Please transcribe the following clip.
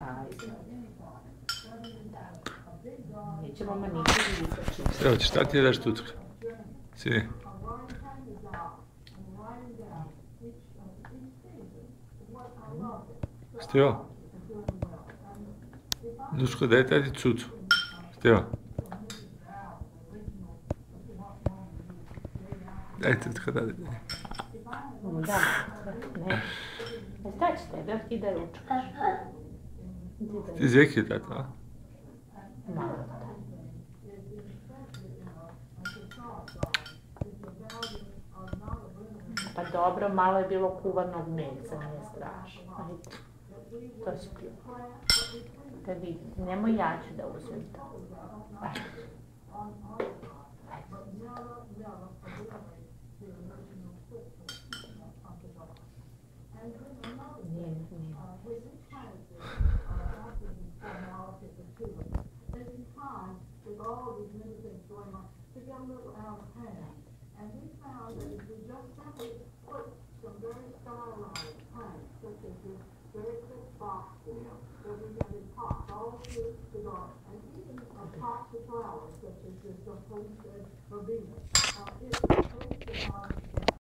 Ajde. Nećemo manikir vidjeti. Evo ti, šta ti je daš tutka? Sini. Stivo? Duško, daj tati cucu. Stivo? Daj tutka, daj. Da, ne. Šta će tebe, ti da ručkaš? Ti zeki tata, a? Malo. Pa dobro, malo je bilo kuvanog mesa, nije strašno. Ajde, to je spio. Da vidim, nemoj ja ću da uzmem to. Ajde. Nije. And we found that if we just simply put some very sterilized plants, such as this very thick boxwood, that we have in pots all through the garden, and even pots of flowers, such as this Poinsettia verbena, it takes